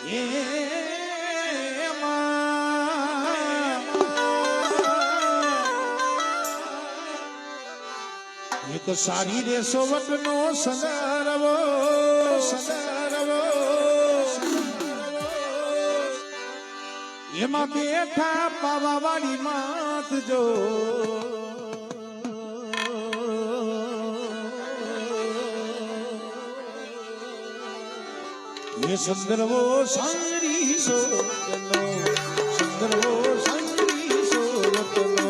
એક સારી રે સોવટ નો સંગારવો સંગારવો એમાં બેઠા પાવા વાળી માત જો એ સંદર્ભો સારી સોવટનો સંદર્ભો સારી સોવટનો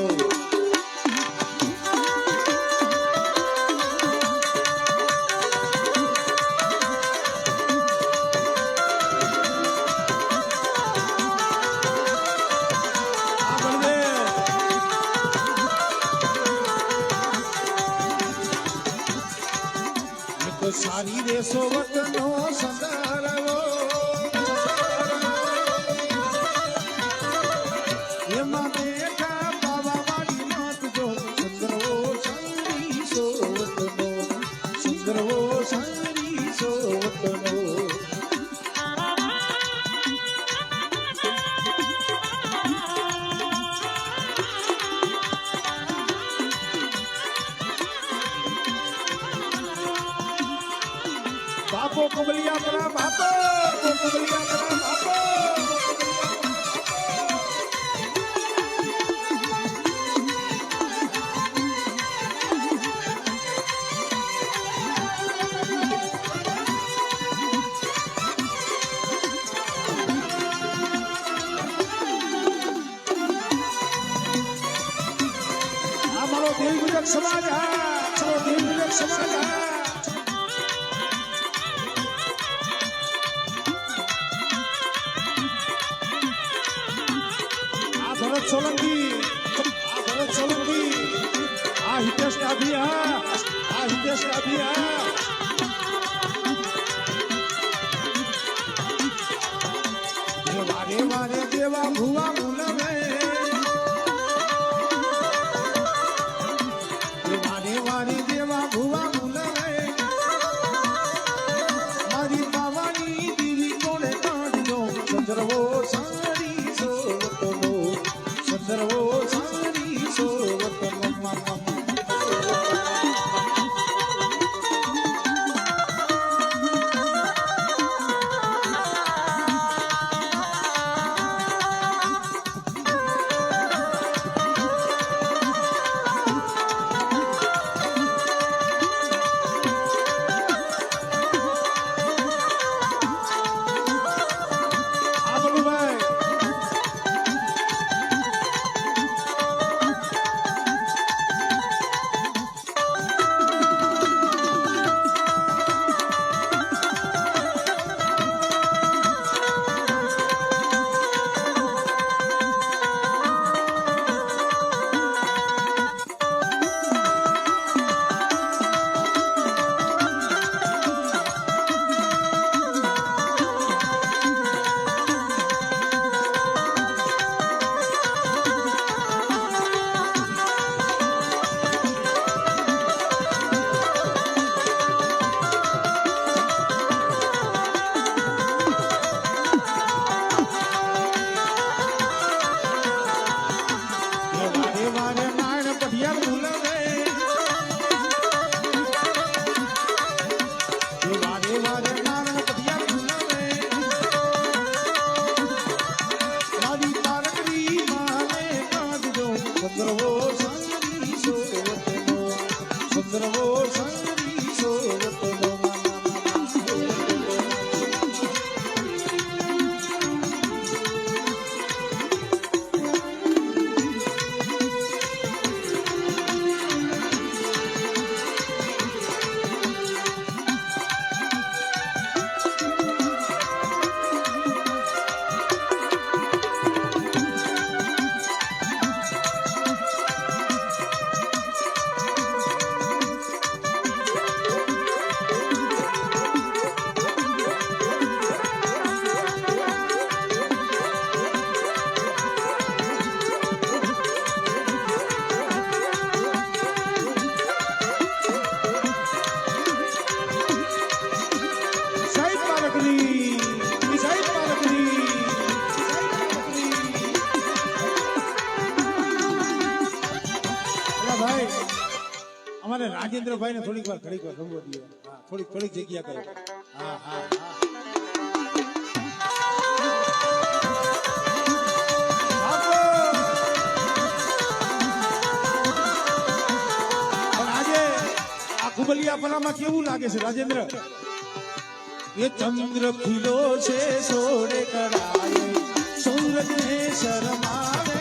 સારી રે સોવટનો સંગારવો એમાં બેઠા બાવા વાળી માત જો સંદર્ભો સારી સોવટનો સંદર્ભો સારી સોવટનો બાપો કુબલિયા પરા બાપો કુબલિયા પરા બાપો આ મારો દેવ ગુજક સમાજ હા મારો દેવ ગુજક સમાજ હા સોલંકી આ ભરત સોલંકી આ હિતેશ કાભિયા આ હિતેશ કાભિયા વારે વારે દેવા ભુવા મુલવે વારે વારે દેવા ભુવા મુલવે મારી બાવાની દીવી કોણે કાઢજો સંદર્ભો સારી સોવટનો સંદર્ભો સારી સોવટનો મને રાજેન્દ્રભાઈ ને થોડીક વાર ઘડીક વાર રમવા દો. હા થોડીક જગ્યા કરો. હા હા હા કુબલિયાપરામાં કેવું લાગે છે રાજેન્દ્ર? એ ચંદ્ર ખીલો છે સોડે કરાય સૂરજ ને શરમાવે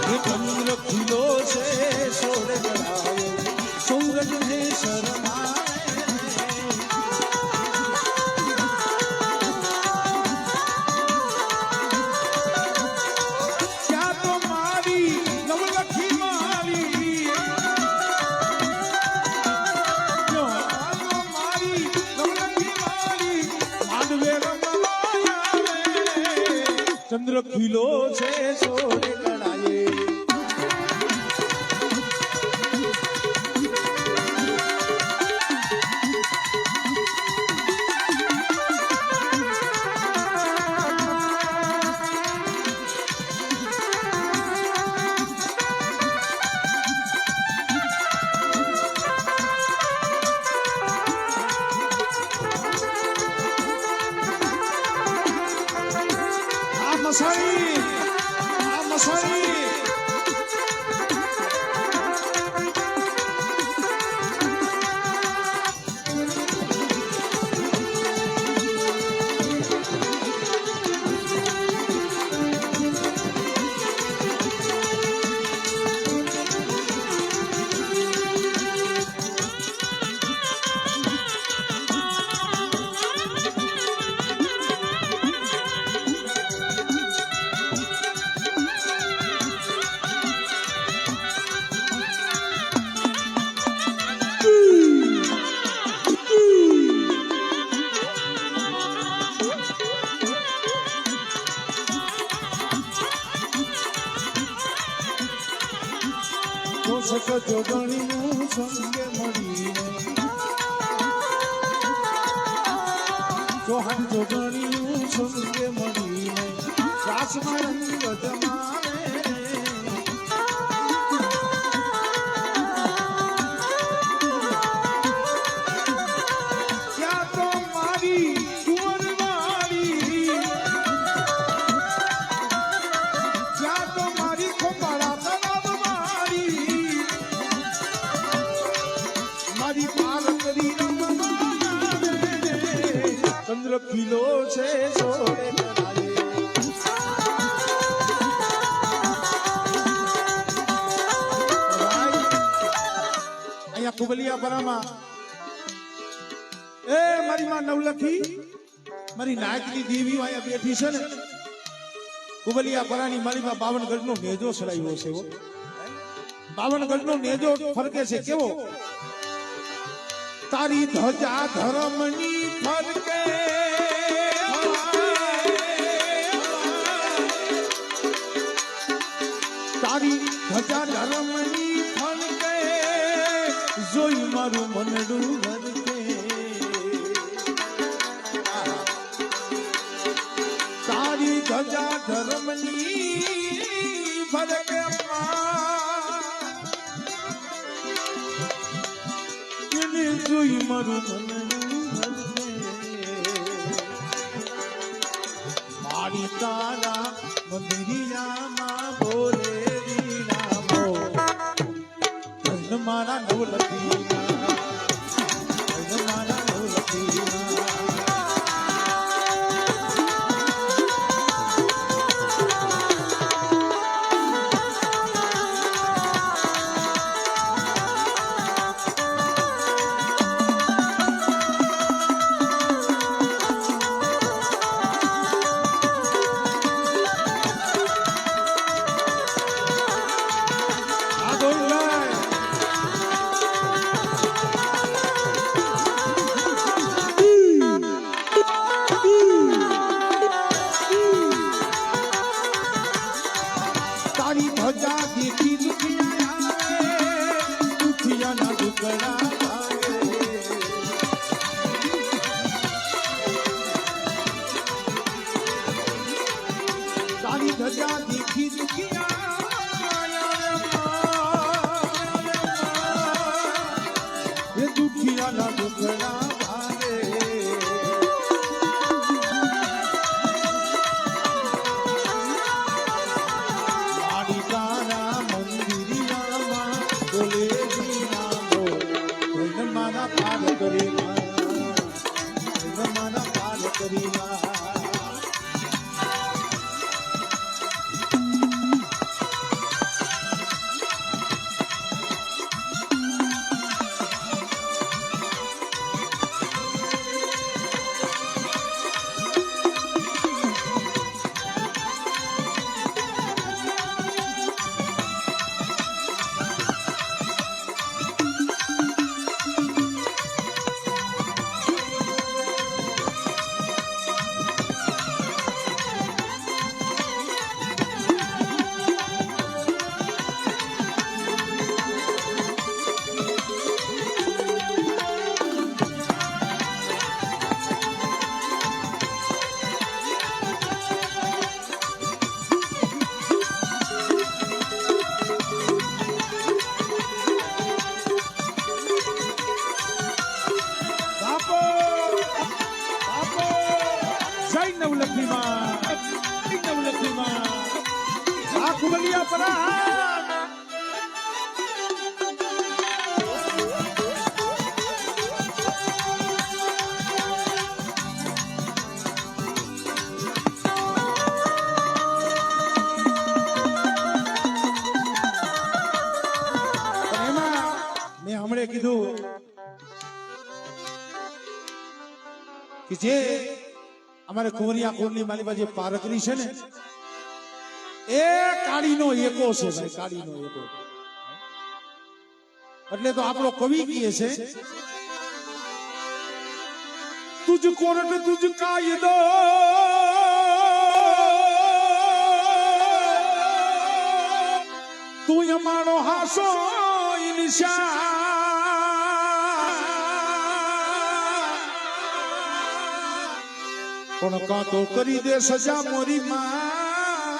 એ ચંદ્ર ખીલો છે સોડે કરાય સૂરજ ને શરમાવે ચંદ્ર ખીલો છે સોડે કળાએ મસાણી જોગણીનું સંગે મળીને ચોહાણ જોગણીનું સંગે મળીને રાસમાં રંગ જમાવે ત્યાં તો મારી કુંવરવાળી ત્યાં તો મારી ખોપાળા ચંદ્ર ખીલો છે સોડે કળાએ અહીંયા કુબલિયાપરામાં એ મારી માં નવલખી મારી નાયકની દેવી અહીંયા બેઠી છે ને કુબલિયાપરાની મારી માં 52 ગઢનો નેજો સડાયો છે 52 ગઢનો નેજો ફરકે છે કેવો તારી ધજા ધર્મની ફરકે તારી ધજા ધર્મની ફરકે જોઈ મારું મનડું ભરકે તારી ધજા ધર્મની ફરકે જોઈ મારું મારી તારા મંદિરિયામાં બોલે નામો મારા નવલખી મારા નવલખી વાલા દુખડા ભારે મારી તારા મંદિરિયામાં બોલે જીના બોલ કોઈને મારા પાર કરી કોઈને મારા પાર કરી કીધું કે જે અમારે કોરિયા કોરની મારી પાસે પારકરી છે ને એ કાળીનો એકો છે ભાઈ, કાળીનો એકો. એટલે તો આપણો કવિ કહે છે તુજ કોરટ તુજ કાયદો તું અમારો હાસો ઇન્શા પણ કાં તો કરી દે સજા મોરી માં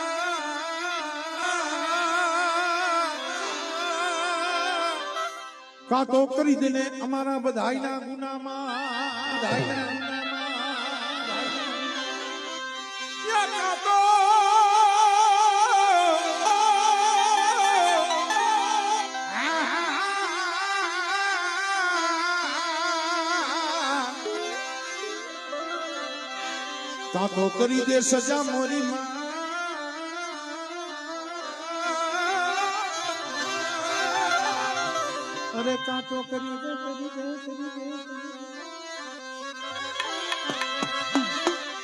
કાં તો કરી દે ને અમારા બધાયના ગુનામાં કાં તો કાતો કરી દે સજા મોરી માં અરે કાતો કરી દે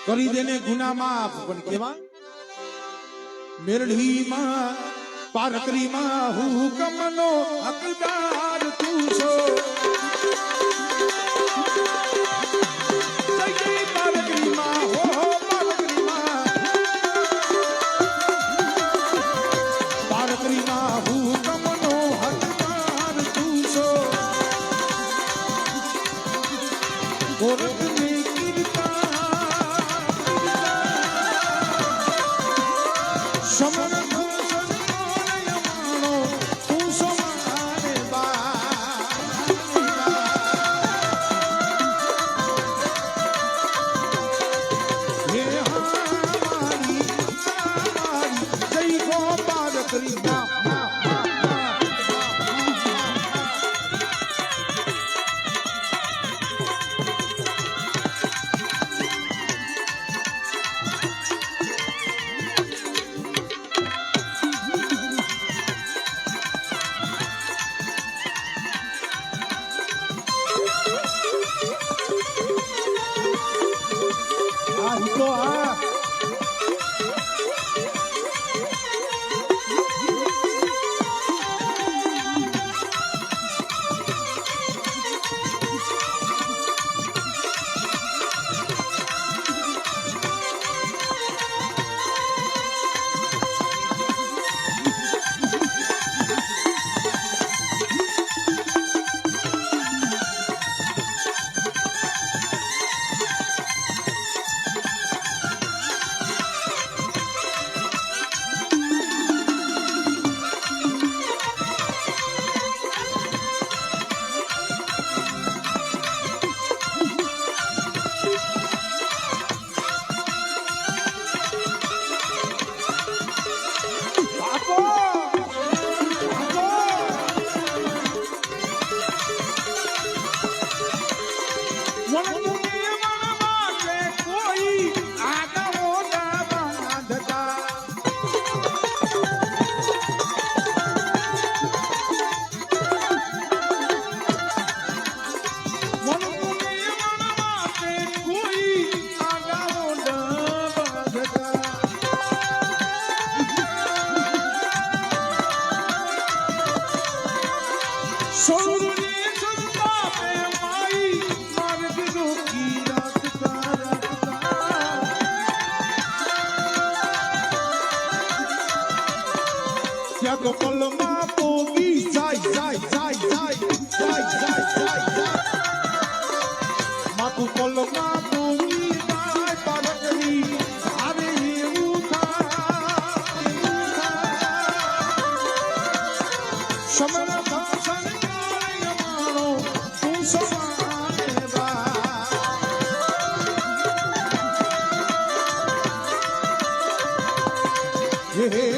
કરી દે ને ગુના માફ. પણ કેવા મેરડી માં પારકરી માં હુકમનો હકદાર તું છો. વનમુનિ વનમાં કે કોઈ આગવો ના બાંધતા ગોપલમાં પોગી જાય માથું પલમાં પોગી જાય પારકરી અરે એવું થાય સમર ભાષણ કાય મારો તું સમાને હે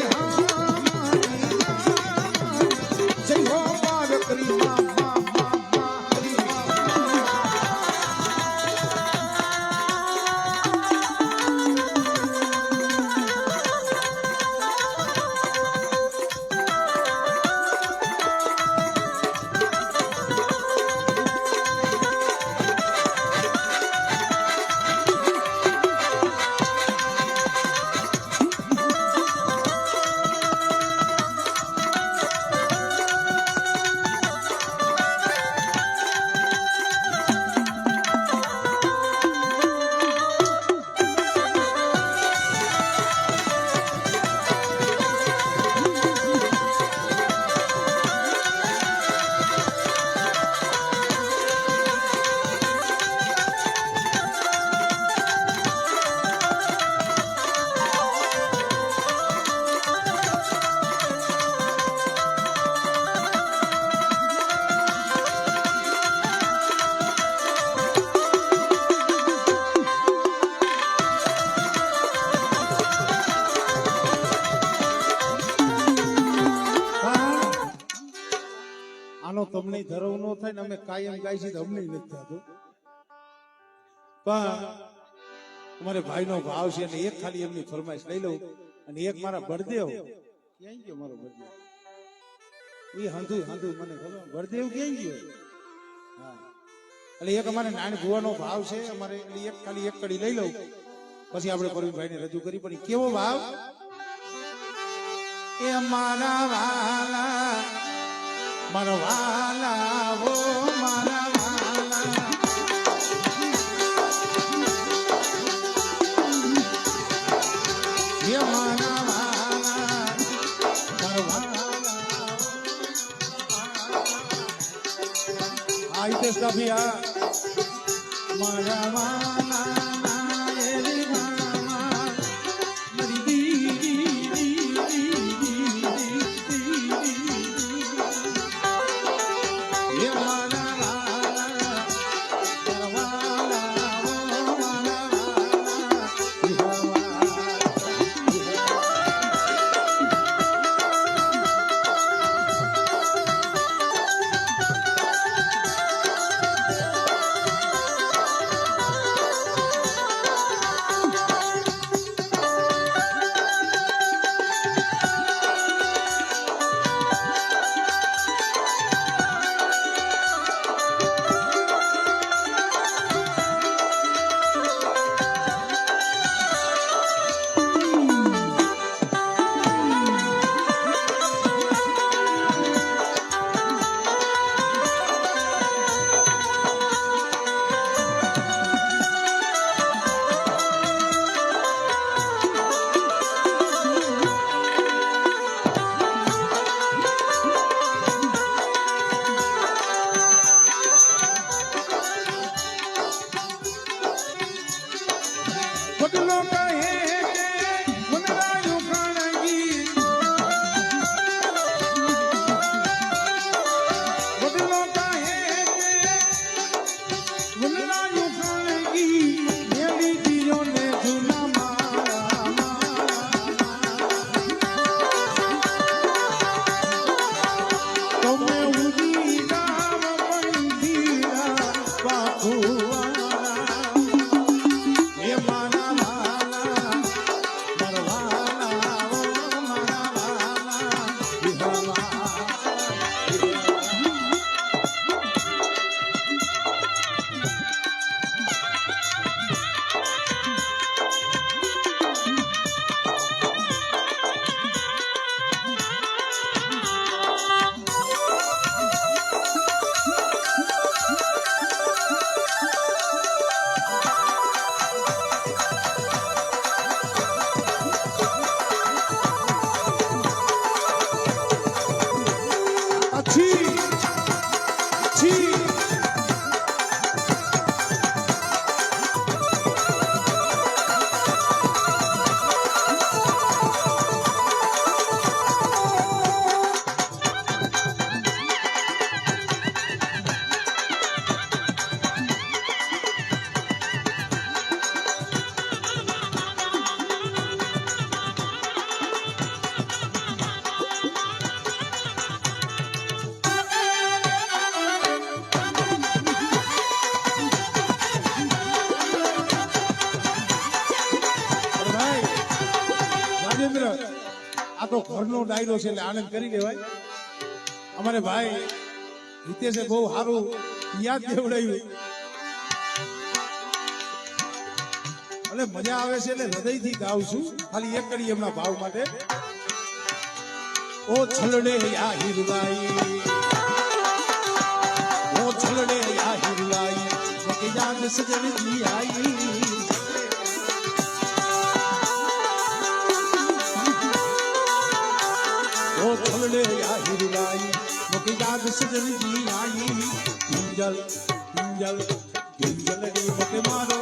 તમને ધરવ નો થાય ને અમે કાયમ ગાય છે અમને નથી થતું પણ અમારે ભાઈ નો ભાવ છે અને એક ખાલી એમની ફરમાઈશ લઈ લઉં અને એક મારા બળદેવ ક્યાં ગયો મારો બળદેવ એ હંધુ મને ખબર બળદેવ ક્યાં ગયો હા એટલે એક અમારે નાની ભુવાનો ભાવ છે અમારે એક ખાલી એક કડી લઈ લઉં પછી આપણે પરવીનભાઈ ને રજૂ કરી પડી કેવો ભાવ એ મારા વાલા મારા વાલા વો મારા વાલા ये मारा वाला परवाला आई ते सभिया मारा वाला ये मामा मरी दी ये मारा वाला परवाला वो मारा કચ્છી આ તો ઘરનો ડાયરો છે એટલે આનંદ કરી લેવાય. અમારે ભાઈ હિતેશે બહુ સારું યાદ દેવડાવ્યું એટલે મજા આવે છે એટલે હૃદયથી ગાઉં છું. ખાલી એક કરી એમના ભાવ માટે. ઓ છલડે યા હિરલાઈ, ઓ છલડે યા હિરલાઈ, કે યાદ સજણજી આઈ. છલડે યા હિરલાઈ, મોટી યાદ સજનજી આઈ. પિંજલ પિંજલ પિંજલ રે મોકે મારો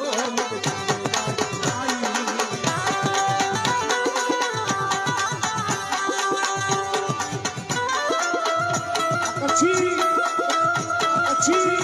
કચ્છી કચ્છી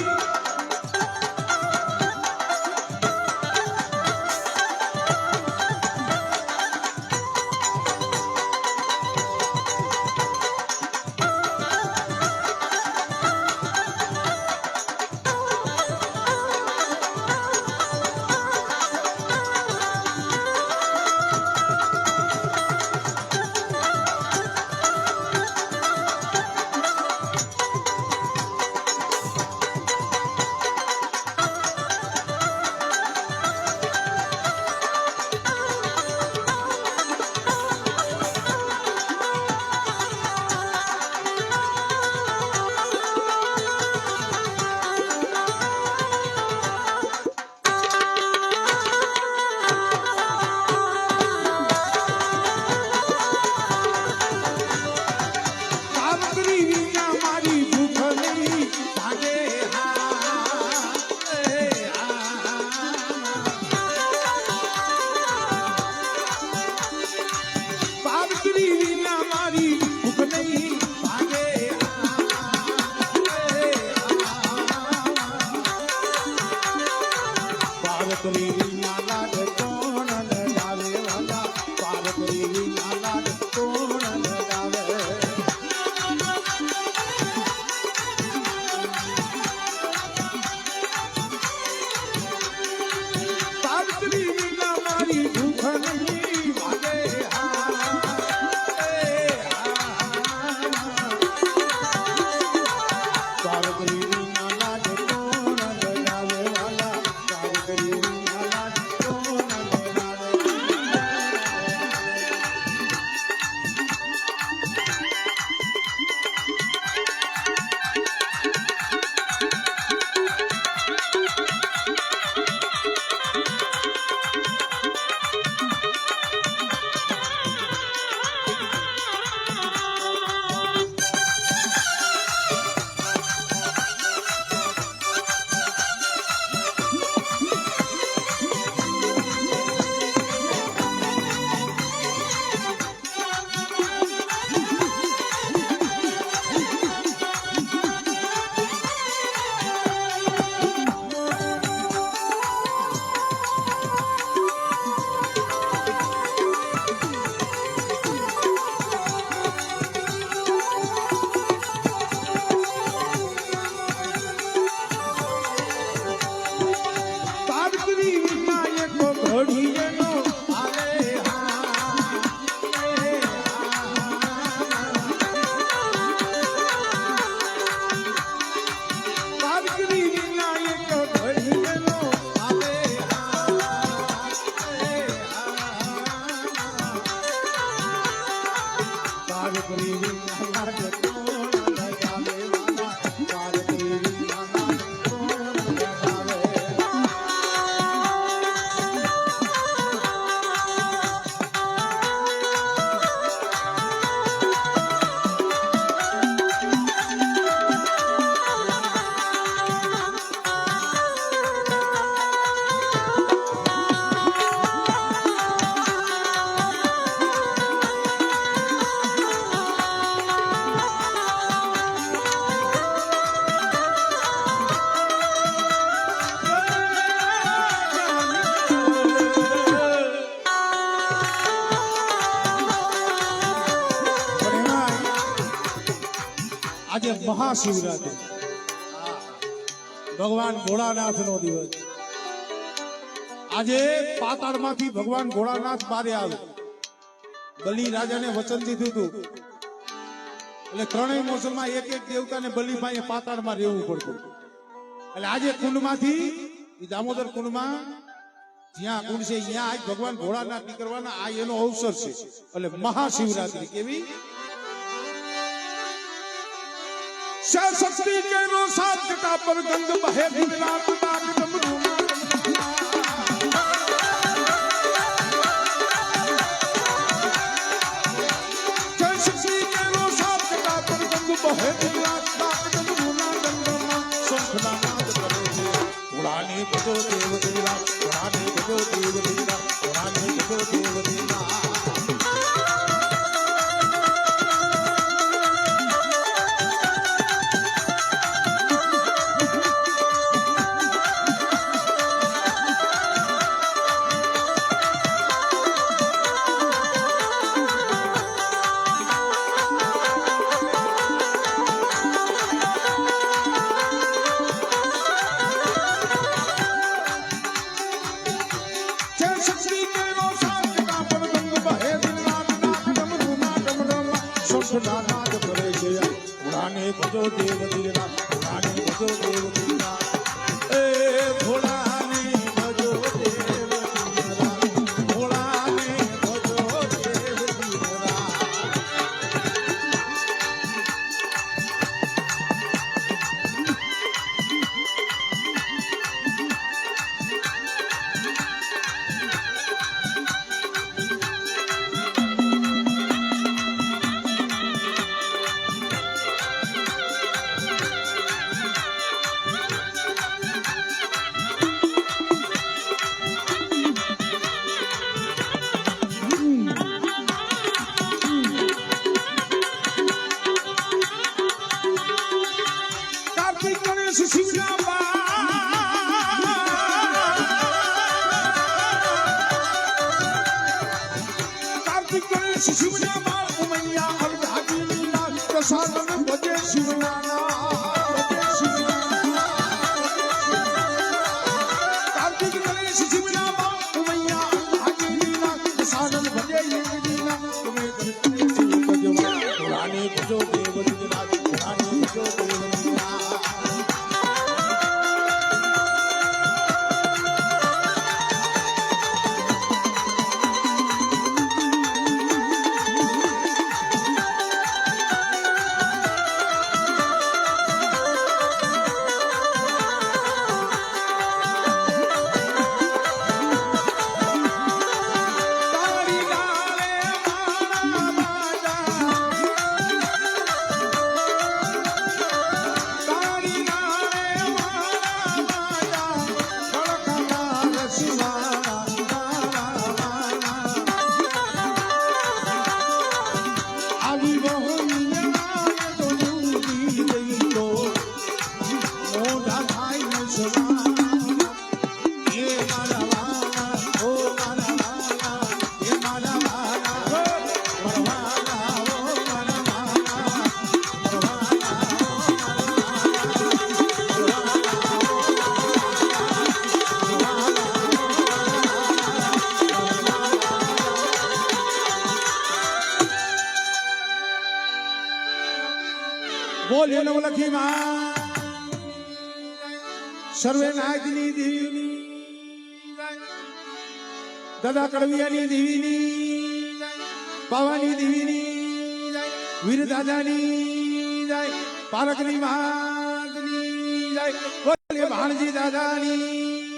મહાશિવરાત્રી ભગવાન ભોળાનાથ નો દિવસ આજે પાતાળમાંથી ભગવાન ભોળાનાથ બારે આવે બલિ રાજાને વચન દીધું હતું એટલે ત્રણેય મોસમમાં એક એક દેવતાને બલિભાઈએ પાતાળમાં રહેવું પડતું એટલે આજે કુંડમાંથી દામોદર કુંડમાં જ્યાં કુંડ છે ત્યાં આજ ભગવાન ભોળાનાથ નીકળવાના આ એનો અવસર છે એટલે મહાશિવરાત્રી કેવી શક્તિ કેનો સાથ જટા પર ગંગ બહે દિલનાથ ડાક ડમરૂ શક્તિ કેનો સાથ જટા પર ગંગ બહે દિલનાથ ડાક ડમરૂ ના ગંગમાં સંખના નાદ કરે છે પુરાને ભજો દેવ દિલા પુરાને ભજો દેવ દિલા પુરાને ભજો દેવ દિલા નાદ કરે છે પુરાને ભજો દેવ દિલના પુરાને ભજો દેવ દિલના એ ભોળાને ભજો દેવ દિલના ભોળાને ભજો દેવ દિલના શિવના બાળ ઉમૈયા અલધાજી ના પ્રસાદન ભજે શિવનાના કાર્તિક ગણેશ શિવના બાળ ઉમૈયા અલધાજી ના પ્રસાદન ભજે યજ્ઞના તમે પુરાને ભજો દેવ દિલના પુરાને ભજો દેવ દિલના બોલ્યો નવલખી માં સર્વે નાગની દેવીની દાદા કડવિયાની દેવીની પાવાની દેવીની વીર દાદાની પારકની માતની બોલ્યો ભાણજી દાદાની